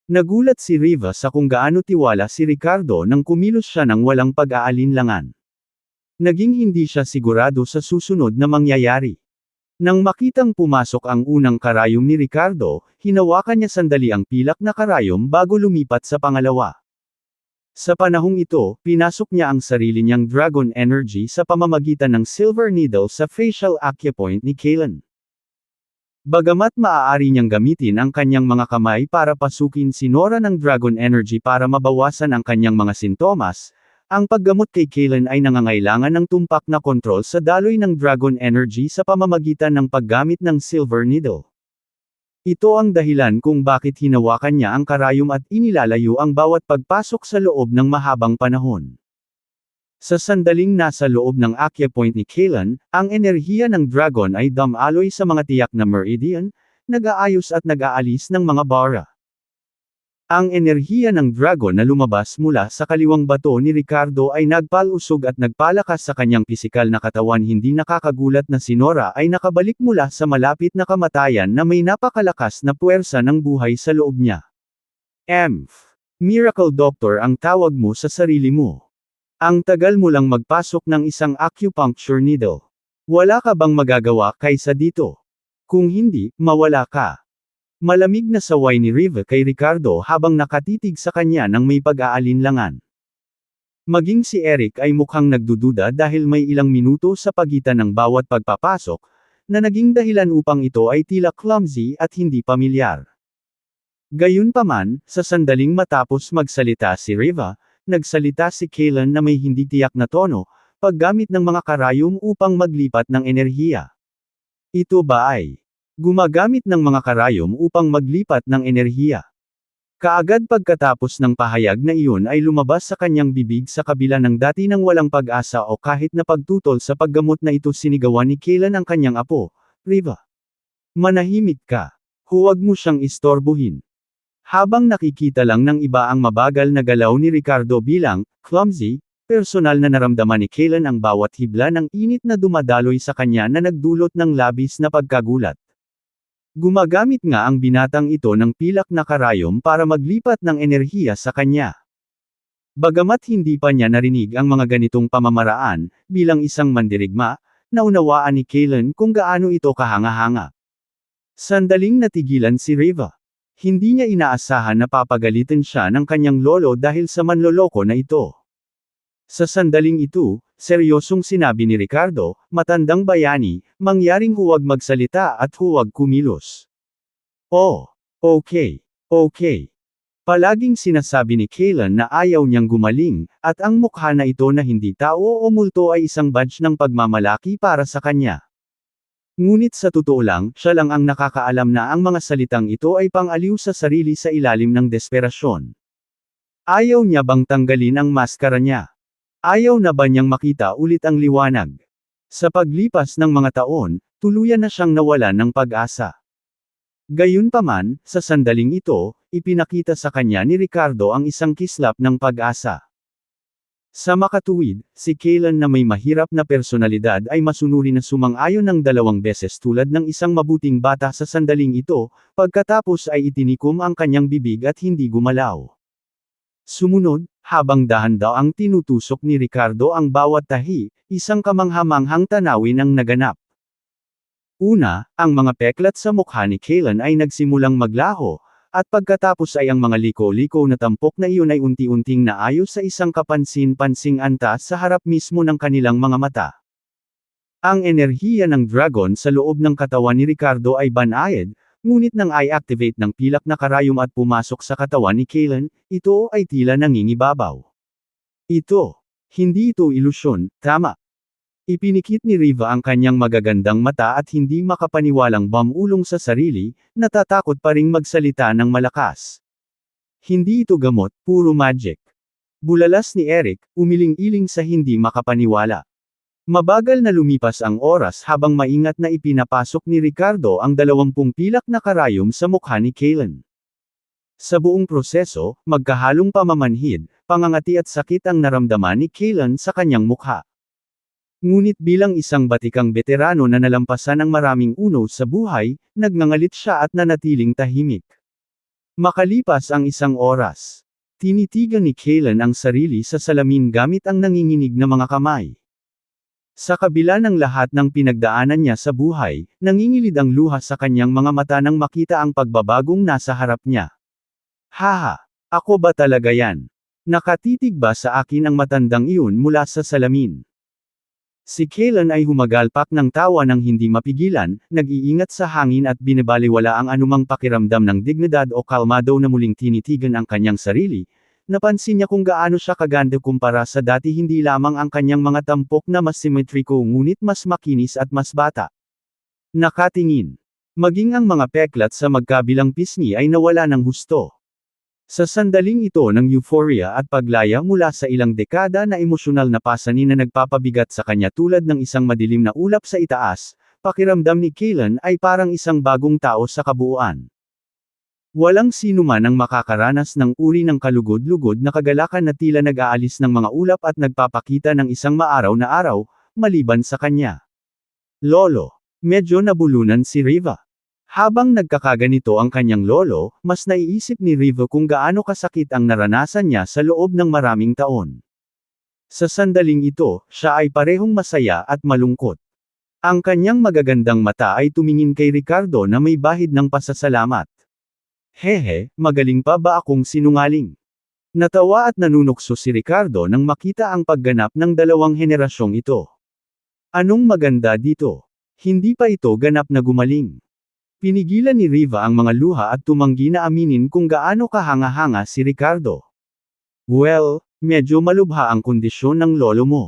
Nagulat si Riva sa kung gaano tiwala si Ricardo nang kumilos siya ng walang pag-aalinlangan. Naging hindi siya sigurado sa susunod na mangyayari. Nang makitang pumasok ang unang karayom ni Ricardo, hinawakan niya sandali ang pilak na karayom bago lumipat sa pangalawa. Sa panahong ito, pinasok niya ang sarili niyang dragon energy sa pamamagitan ng silver needle sa facial acupoint ni Kaylan. Bagamat maaari niyang gamitin ang kanyang mga kamay para pasukin si Nora ng dragon energy para mabawasan ang kanyang mga sintomas, ang paggamot kay Kaylan ay nangangailangan ng tumpak na kontrol sa daloy ng dragon energy sa pamamagitan ng paggamit ng silver needle. Ito ang dahilan kung bakit hinawakan niya ang karayom at inilalayo ang bawat pagpasok sa loob ng mahabang panahon. Sa sandaling nasa loob ng acupoint ni Kaylan, ang enerhiya ng dragon ay dumaloy sa mga tiyak na meridian, nag-aayos at nag-aalis ng mga bara. Ang enerhiya ng dragon na lumabas mula sa kaliwang bato ni Ricardo ay nagpalusog at nagpalakas sa kanyang pisikal na katawan. Hindi nakakagulat na si Nora ay nakabalik mula sa malapit na kamatayan na may napakalakas na puwersa ng buhay sa loob niya. Miracle Doctor ang tawag mo sa sarili mo. Ang tagal mo lang magpasok ng isang acupuncture needle. Wala ka bang magagawa kaysa dito? Kung hindi, mawala ka. Malamig na saway ni Riva kay Ricardo habang nakatitig sa kanya ng may pag-aalinlangan. Maging si Eric ay mukhang nagdududa dahil may ilang minuto sa pagitan ng bawat pagpapasok, na naging dahilan upang ito ay tila clumsy at hindi pamilyar. Gayunpaman, sa sandaling matapos magsalita si Riva, nagsalita si Kaylan na may hindi tiyak na tono, paggamit ng mga karayom upang maglipat ng enerhiya. Ito ba ay gumagamit ng mga karayom upang maglipat ng enerhiya? Kaagad pagkatapos ng pahayag na iyon ay lumabas sa kanyang bibig sa kabila ng dati ng walang pag-asa o kahit na pagtutol sa paggamot na ito sinigawan ni Kaylan ang kanyang apo, Riva. Manahimik ka. Huwag mo siyang istorbohin. Habang nakikita lang ng iba ang mabagal na galaw ni Ricardo bilang clumsy, personal na naramdaman ni Kaylan ang bawat hibla ng init na dumadaloy sa kanya na nagdulot ng labis na pagkagulat. Gumagamit nga ang binatang ito ng pilak na karayom para maglipat ng enerhiya sa kanya. Bagamat hindi pa niya narinig ang mga ganitong pamamaraan, bilang isang mandirigma, naunawaan ni Kaylan kung gaano ito kahanga-hanga. Sandaling natigilan si Riva. Hindi niya inaasahan na papagalitan siya ng kanyang lolo dahil sa manloloko na ito. Sa sandaling ito, seryosong sinabi ni Ricardo, matandang bayani, mangyaring huwag magsalita at huwag kumilos. Oh, okay, okay. Palaging sinasabi ni Kaylan na ayaw niyang gumaling, at ang mukha na ito na hindi tao o multo ay isang badge ng pagmamalaki para sa kanya. Ngunit sa totoo lang, siya lang ang nakakaalam na ang mga salitang ito ay pang-aliw sa sarili sa ilalim ng desperasyon. Ayaw niya bang tanggalin ang maskara niya? Ayaw na ba niyang makita ulit ang liwanag? Sa paglipas ng mga taon, tuluyan na siyang nawalan ng pag-asa. Gayunpaman, sa sandaling ito, ipinakita sa kanya ni Ricardo ang isang kislap ng pag-asa. Sa makatuwid, si Kaylan na may mahirap na personalidad ay masunuri na sumang-ayon ng 2 beses tulad ng isang mabuting bata sa sandaling ito, pagkatapos ay itinikom ang kanyang bibig at hindi gumalaw. Sumunod, habang dahan-daang tinutusok ni Ricardo ang bawat tahi, isang kamangha-manghang tanawin ang naganap. Una, ang mga peklat sa mukha ni Kaylan ay nagsimulang maglaho, at pagkatapos ay ang mga liko-liko na tampok na iyon ay unti-unting naayos sa isang kapansin-pansing antas sa harap mismo ng kanilang mga mata. Ang enerhiya ng dragon sa loob ng katawan ni Ricardo ay banayad, ngunit nang i-activate ng pilak na karayom at pumasok sa katawan ni Kaylan, ito ay tila nangingibabaw. Hindi ito ilusyon, tama. Ipinikit ni Riva ang kanyang magagandang mata at hindi makapaniwalang bumulong sa sarili, natatakot pa ring magsalita ng malakas. Hindi ito gamot, puro magic. Bulalas ni Eric, umiling-iling sa hindi makapaniwala. Mabagal na lumipas ang oras habang maingat na ipinapasok ni Ricardo ang 20 pilak na karayom sa mukha ni Kaylan. Sa buong proseso, magkahalong pamamanhid, pangangati at sakit ang naramdaman ni Kaylan sa kanyang mukha. Ngunit bilang isang batikang veterano na nalampasan ang maraming uno sa buhay, nagngangalit siya at nanatiling tahimik. Makalipas ang isang oras, tinitigan ni Kaylan ang sarili sa salamin gamit ang nanginginig na mga kamay. Sa kabila ng lahat ng pinagdaanan niya sa buhay, nangingilid ang luha sa kanyang mga mata nang makita ang pagbabagong nasa harap niya. Haha! Ako ba talaga yan? Nakatitig ba sa akin ang matandang iyon mula sa salamin? Si Kaylan ay humagalpak ng tawa ng hindi mapigilan, nag-iingat sa hangin at binabaliwala ang anumang pakiramdam ng dignidad o kalmado na muling tinitigan ang kanyang sarili. Napansin niya kung gaano siya kaganda kumpara sa dati, hindi lamang ang kanyang mga tampok na mas simetriko ngunit mas makinis at mas bata. Nakatingin. Maging ang mga peklat sa magkabilang pisngi ay nawala ng husto. Sa sandaling ito ng euphoria at paglaya mula sa ilang dekada na emosyonal na pasanin na nagpapabigat sa kanya tulad ng isang madilim na ulap sa itaas, pakiramdam ni Kaylan ay parang isang bagong tao sa kabuuan. Walang sino man ang makakaranas ng uri ng kalugod-lugod na kagalakan na tila nag-aalis ng mga ulap at nagpapakita ng isang maaraw na araw, maliban sa kanya. Lolo. Medyo nabulunan si Riva. Habang nagkakaganito ang kanyang lolo, mas naiisip ni Riva kung gaano kasakit ang naranasan niya sa loob ng maraming taon. Sa sandaling ito, siya ay parehong masaya at malungkot. Ang kanyang magagandang mata ay tumingin kay Ricardo na may bahid ng pasasalamat. Hehe, magaling pa ba akong sinungaling? Natawa at nanunukso si Ricardo nang makita ang pagganap ng 2 henerasyong ito. Anong maganda dito? Hindi pa ito ganap na gumaling. Pinigilan ni Riva ang mga luha at tumanggi na aminin kung gaano kahanga-hanga si Ricardo. Well, medyo malubha ang kondisyon ng lolo mo.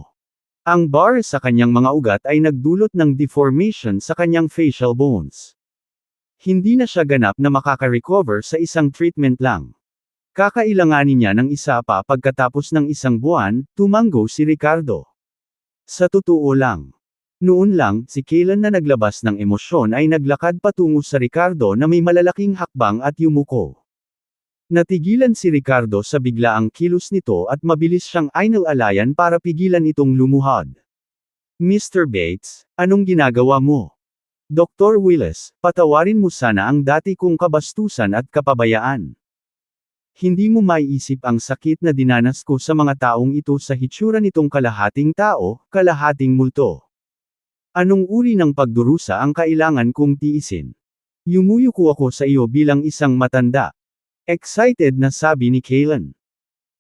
Ang bar sa kanyang mga ugat ay nagdulot ng deformation sa kanyang facial bones. Hindi na siya ganap na makaka-recover sa isang treatment lang. Kakailanganin niya ng isa pa pagkatapos ng 1 buwan, tumanggo si Ricardo. Sa totoo lang. Noon lang, si Kaylan na naglabas ng emosyon ay naglakad patungo sa Ricardo na may malalaking hakbang at yumuko. Natigilan si Ricardo sa biglaang kilos nito at mabilis siyang inalalayan para pigilan itong lumuhod. Mr. Bates, anong ginagawa mo? Dr. Willis, patawarin mo sana ang dati kong kabastusan at kapabayaan. Hindi mo maiisip ang sakit na dinanas ko sa mga taong ito sa hitsura nitong kalahating tao, kalahating multo. Anong uri ng pagdurusa ang kailangan kong tiisin? Yumuyuko ako sa iyo bilang isang matanda. Excited na sabi ni Kaylan.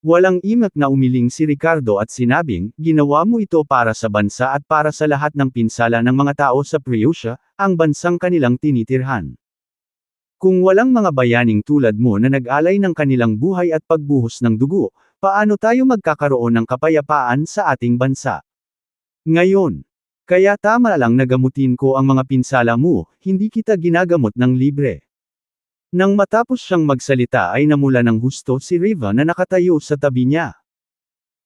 Walang imak na umiling si Ricardo at sinabing, ginawa mo ito para sa bansa at para sa lahat ng pinsala ng mga tao sa Prussia, ang bansang kanilang tinitirhan. Kung walang mga bayaning tulad mo na nag-alay ng kanilang buhay at pagbuhos ng dugo, paano tayo magkakaroon ng kapayapaan sa ating bansa? Ngayon. Kaya tama lang na gamutin ko ang mga pinsala mo, hindi kita ginagamot ng libre. Nang matapos siyang magsalita ay namula ng husto si Riva na nakatayo sa tabi niya.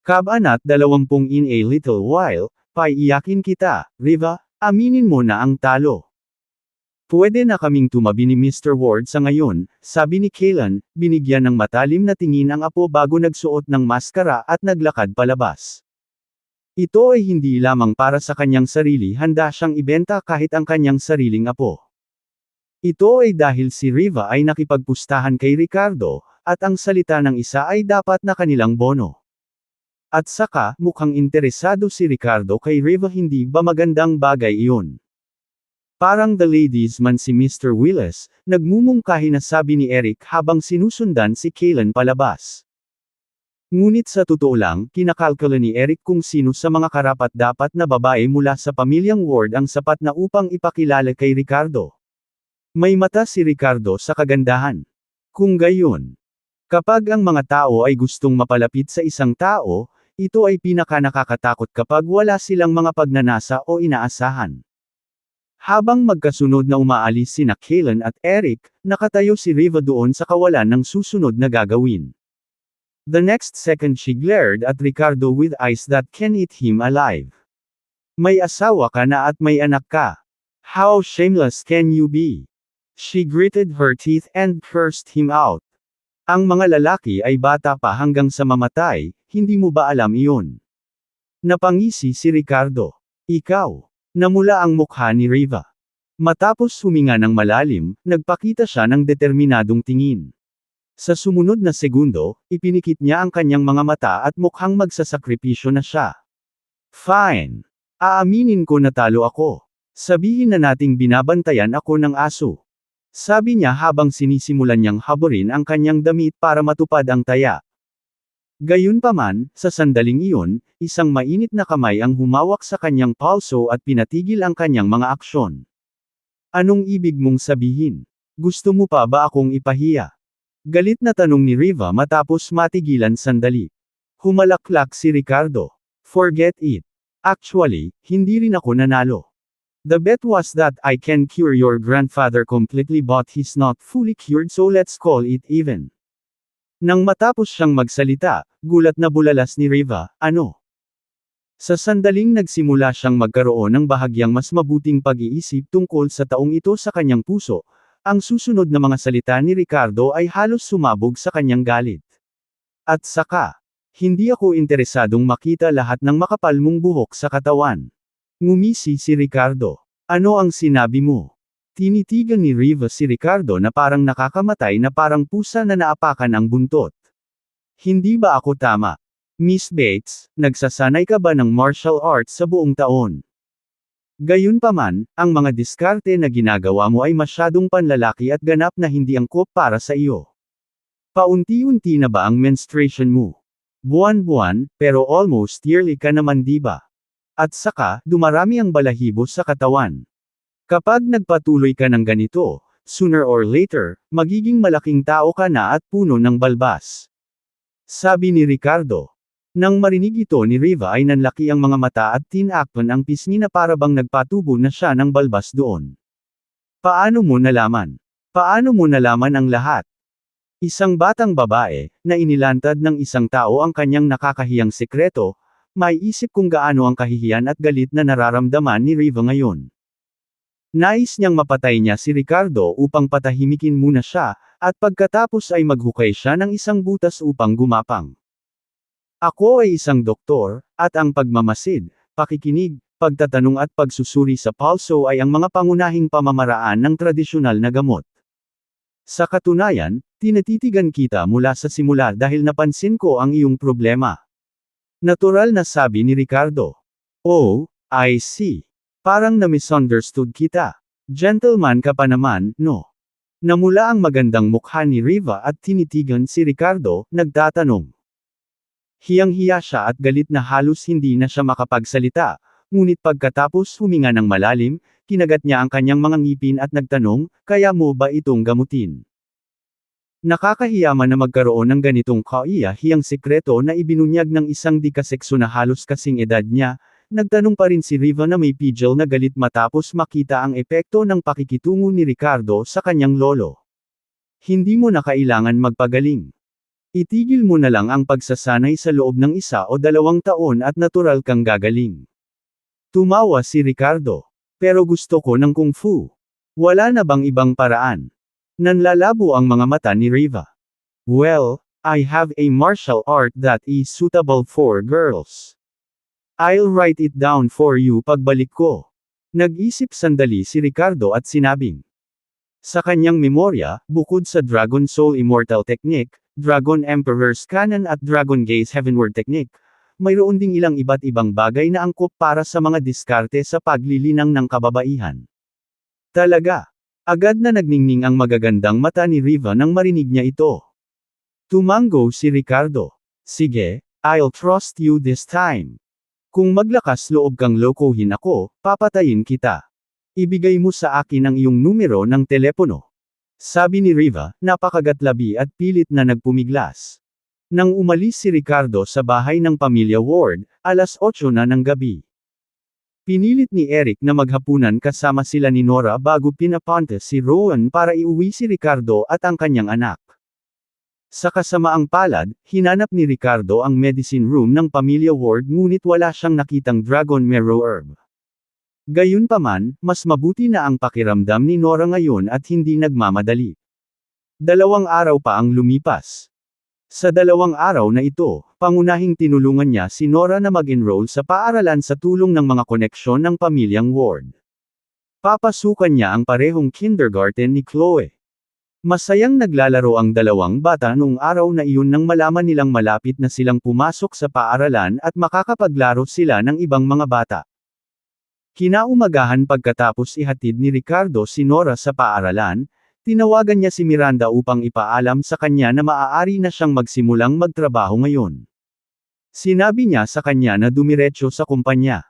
Kabanat 20 In a little while, paiiyakin kita, Riva, aminin mo na ang talo. Pwede na kaming tumabi ni Mr. Ward sa ngayon, sabi ni Kaylan, binigyan ng matalim na tingin ang apo bago nagsuot ng maskara at naglakad palabas. Ito ay hindi lamang para sa kanyang sarili, handa siyang ibenta kahit ang kanyang sariling apo. Ito ay dahil si Riva ay nakipagpustahan kay Ricardo, at ang salita ng isa ay dapat na kanilang bono. At saka, mukhang interesado si Ricardo kay Riva, hindi ba magandang bagay iyon? Parang the ladies man si Mr. Willis, nagmumungkahi na sabi ni Eric habang sinusundan si Kaylan palabas. Ngunit sa totoo lang, kinakalkula ni Eric kung sino sa mga karapat-dapat na babae mula sa pamilyang Ward ang sapat na upang ipakilala kay Ricardo. May mata si Ricardo sa kagandahan. Kung gayon, kapag ang mga tao ay gustong mapalapit sa isang tao, ito ay pinaka-nakakatakot kapag wala silang mga pagnanasa o inaasahan. Habang magkasunod na umaalis sina Kaylan at Eric, nakatayo si Riva doon sa kawalan ng susunod na gagawin. The next second she glared at Ricardo with eyes that can eat him alive. May asawa ka na at may anak ka. How shameless can you be? She gritted her teeth and cursed him out. Ang mga lalaki ay bata pa hanggang sa mamatay, hindi mo ba alam iyon? Napangisi si Ricardo. Ikaw. Namula ang mukha ni Riva. Matapos huminga ng malalim, nagpakita siya ng determinadong tingin. Sa sumunod na segundo, ipinikit niya ang kanyang mga mata at mukhang magsasakripisyo na siya. Fine. Aaminin ko na talo ako. Sabihin na nating binabantayan ako ng aso. Sabi niya habang sinisimulan niyang haburin ang kanyang damit para matupad ang taya. Gayunpaman, sa sandaling iyon, isang mainit na kamay ang humawak sa kanyang palso at pinatigil ang kanyang mga aksyon. Anong ibig mong sabihin? Gusto mo pa ba akong ipahiya? Galit na tanong ni Riva matapos matigilan sandali. Humalaklak si Ricardo. Forget it. Actually, hindi rin ako nanalo. The bet was that I can cure your grandfather completely, but he's not fully cured, so let's call it even. Nang matapos siyang magsalita, gulat na bulalas ni Riva, ano? Sa sandaling nagsimula siyang magkaroon ng bahagyang mas mabuting pag-iisip tungkol sa taong ito sa kanyang puso, ang susunod na mga salita ni Ricardo ay halos sumabog sa kanyang galit. At saka, hindi ako interesadong makita lahat ng makapal mong buhok sa katawan. Ngumisi si Ricardo. Ano ang sinabi mo? Tinitigan ni Riva si Ricardo na parang nakakamatay na parang pusa na naapakan ang buntot. Hindi ba ako tama? Miss Bates, nagsasanay ka ba ng martial arts sa buong taon? Gayunpaman, ang mga diskarte na ginagawa mo ay masyadong panlalaki at ganap na hindi angkop para sa iyo. Paunti-unti na ba ang menstruation mo? Buwan-buwan, pero almost yearly ka naman, di ba? At saka, dumarami ang balahibo sa katawan. Kapag nagpatuloy ka ng ganito, sooner or later, magiging malaking tao ka na at puno ng balbas. Sabi ni Ricardo. Nang marinig ito ni Riva ay nanlaki ang mga mata at tinakpan ang pisngi na parabang nagpatubo na siya ng balbas doon. Paano mo nalaman? Paano mo nalaman ang lahat? Isang batang babae, na inilantad ng isang tao ang kanyang nakakahiyang sekreto, may isip kung gaano ang kahihiyan at galit na nararamdaman ni Riva ngayon. Nais niyang mapatay niya si Ricardo upang patahimikin muna siya, at pagkatapos ay maghukay siya ng isang butas upang gumapang. Ako ay isang doktor, at ang pagmamasid, pakikinig, pagtatanong at pagsusuri sa palso ay ang mga pangunahing pamamaraan ng tradisyonal na gamot. Sa katunayan, tinatitigan kita mula sa simula dahil napansin ko ang iyong problema. Natural na sabi ni Ricardo. Oh, I see. Parang na-misunderstood kita. Gentleman ka pa naman, no? Namula ang magandang mukha ni Riva at tinitigan si Ricardo, nagtatanong. Hiyang-hiya siya at galit na halos hindi na siya makapagsalita, ngunit pagkatapos huminga ng malalim, kinagat niya ang kanyang mga ngipin at nagtanong, kaya mo ba itong gamutin? Nakakahiya man na magkaroon ng ganitong kahiya-hiyang sikreto na ibinunyag ng isang di kasekso na halos kasing edad niya, nagtanong pa rin si Riva na may pigil na galit matapos makita ang epekto ng pakikitungo ni Ricardo sa kanyang lolo. Hindi mo na kailangan magpagaling. Itigil mo na lang ang pagsasanay sa loob ng 1 o 2 taon at natural kang gagaling. Tumawa si Ricardo. Pero gusto ko ng kung fu. Wala na bang ibang paraan? Nanlalabo ang mga mata ni Riva. Well, I have a martial art that is suitable for girls. I'll write it down for you pagbalik ko. Nag-isip sandali si Ricardo at sinabing. Sa kanyang memorya, bukod sa Dragon Soul Immortal Technique, Dragon Emperor's Cannon at Dragon Gaze Heavenward Technique, mayroon ding ilang iba't ibang bagay na angkop para sa mga diskarte sa paglilinang ng kababaihan. Talaga. Agad na nagningning ang magagandang mata ni Riva nang marinig niya ito. Tumango si Ricardo. Sige, I'll trust you this time. Kung maglakas loob kang lokohin ako, papatayin kita. Ibigay mo sa akin ang iyong numero ng telepono. Sabi ni Riva, napakagatlabi at pilit na nagpumiglas. Nang umalis si Ricardo sa bahay ng pamilya Ward, 8:00 na ng gabi. Pinilit ni Eric na maghapunan kasama sila ni Nora bago pinapunta si Rowan para iuwi si Ricardo at ang kanyang anak. Sa kasamaang palad, hinanap ni Ricardo ang medicine room ng pamilya Ward ngunit wala siyang nakitang Dragon Marrow Herb. Gayunpaman, mas mabuti na ang pakiramdam ni Nora ngayon at hindi nagmamadali. 2 araw pa ang lumipas. Sa 2 araw na ito, pangunahing tinulungan niya si Nora na mag-enroll sa paaralan sa tulong ng mga koneksyon ng pamilyang Ward. Papasukan niya ang parehong kindergarten ni Chloe. Masayang naglalaro ang 2 bata noong araw na iyon nang malaman nilang malapit na silang pumasok sa paaralan at makakapaglaro sila ng ibang mga bata. Kinaumagahan pagkatapos ihatid ni Ricardo si Nora sa paaralan, tinawagan niya si Miranda upang ipaalam sa kanya na maaari na siyang magsimulang magtrabaho ngayon. Sinabi niya sa kanya na dumiretso sa kumpanya.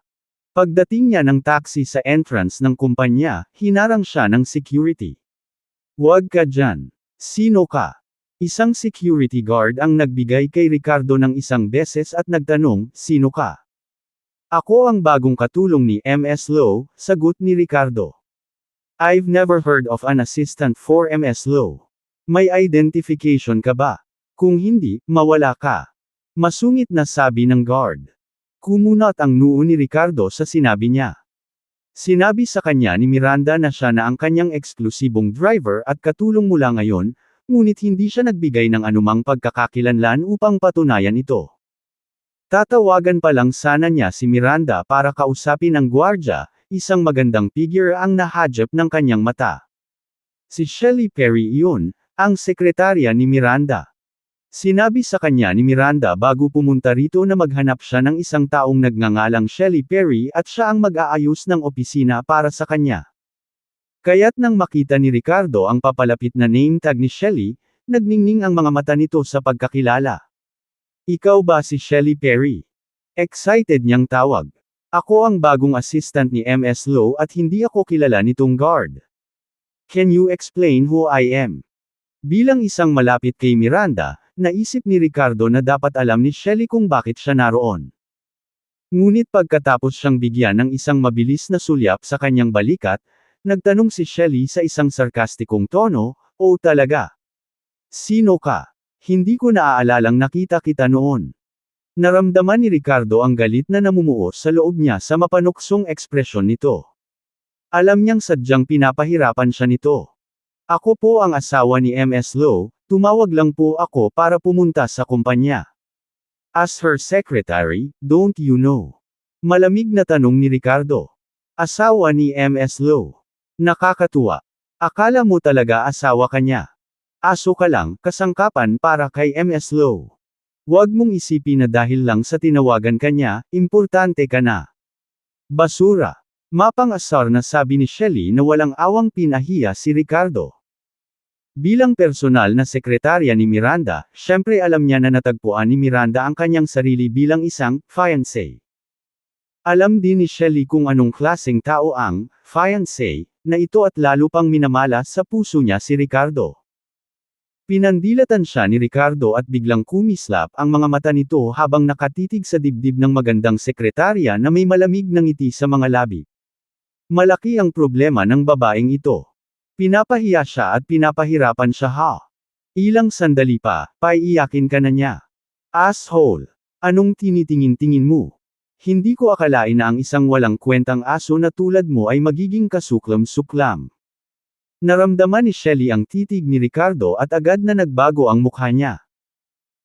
Pagdating niya ng taxi sa entrance ng kumpanya, hinarang siya ng security. Huwag ka dyan. Sino ka? Isang security guard ang nagbigay kay Ricardo ng 1 beses at nagtanong, sino ka? Ako ang bagong katulong ni MS Low, sagot ni Ricardo. I've never heard of an assistant for MS Low. May identification ka ba? Kung hindi, mawala ka. Masungit na sabi ng guard. Kumunat ang noo ni Ricardo sa sinabi niya. Sinabi sa kanya ni Miranda na siya na ang kanyang eksklusibong driver at katulong mula ngayon, ngunit hindi siya nagbigay ng anumang pagkakakilanlan upang patunayan ito. Tatawagan pa lang sana niya si Miranda para kausapin ang gwardya, isang magandang figure ang nahadjap ng kanyang mata. Si Shelley Perry iyon, ang sekretarya ni Miranda. Sinabi sa kanya ni Miranda bago pumunta rito na maghanap siya ng isang taong nagngangalang Shelley Perry at siya ang mag-aayos ng opisina para sa kanya. Kaya't nang makita ni Ricardo ang papalapit na name tag ni Shelley, nagningning ang mga mata nito sa pagkakilala. Ikaw ba si Shelley Perry? Excited niyang tawag. Ako ang bagong assistant ni MS Low at hindi ako kilala nitong guard. Can you explain who I am? Bilang isang malapit kay Miranda, naisip ni Ricardo na dapat alam ni Shelley kung bakit siya naroon. Ngunit pagkatapos siyang bigyan ng isang mabilis na sulyap sa kanyang balikat, nagtanong si Shelley sa isang sarkastikong tono, "Oh talaga? Sino ka? Hindi ko naaalalang nakita kita noon." Naramdaman ni Ricardo ang galit na namumuo sa loob niya sa mapanuksong ekspresyon nito. Alam niyang sadyang pinapahirapan siya nito. Ako po ang asawa ni MS Low, tumawag lang po ako para pumunta sa kumpanya. As her secretary, don't you know? Malamig na tanong ni Ricardo. Asawa ni MS Low. Nakakatuwa. Akala mo talaga asawa ka niya. Aso ka lang, kasangkapan para kay MS Low. Huwag mong isipin na dahil lang sa tinawagan ka niya, importante ka na. Basura. Mapang-asar na sabi ni Shelley na walang awang pinahiya si Ricardo. Bilang personal na sekretarya ni Miranda, syempre alam niya na natagpuan ni Miranda ang kanyang sarili bilang isang fiancé. Alam din ni Shelley kung anong klaseng tao ang fiancé na ito at lalo pang minamala sa puso niya si Ricardo. Pinandilatan siya ni Ricardo at biglang kumislap ang mga mata nito habang nakatitig sa dibdib ng magandang sekretarya na may malamig na ngiti sa mga labi. Malaki ang problema ng babaeng ito. Pinapahiya siya at pinapahirapan siya ha. Ilang sandali pa, paiiyakin ka na niya. Asshole! Anong tinitingin-tingin mo? Hindi ko akalain na ang isang walang kwentang aso na tulad mo ay magiging kasuklam-suklam. Naramdaman ni Shelley ang titig ni Ricardo at agad na nagbago ang mukha niya.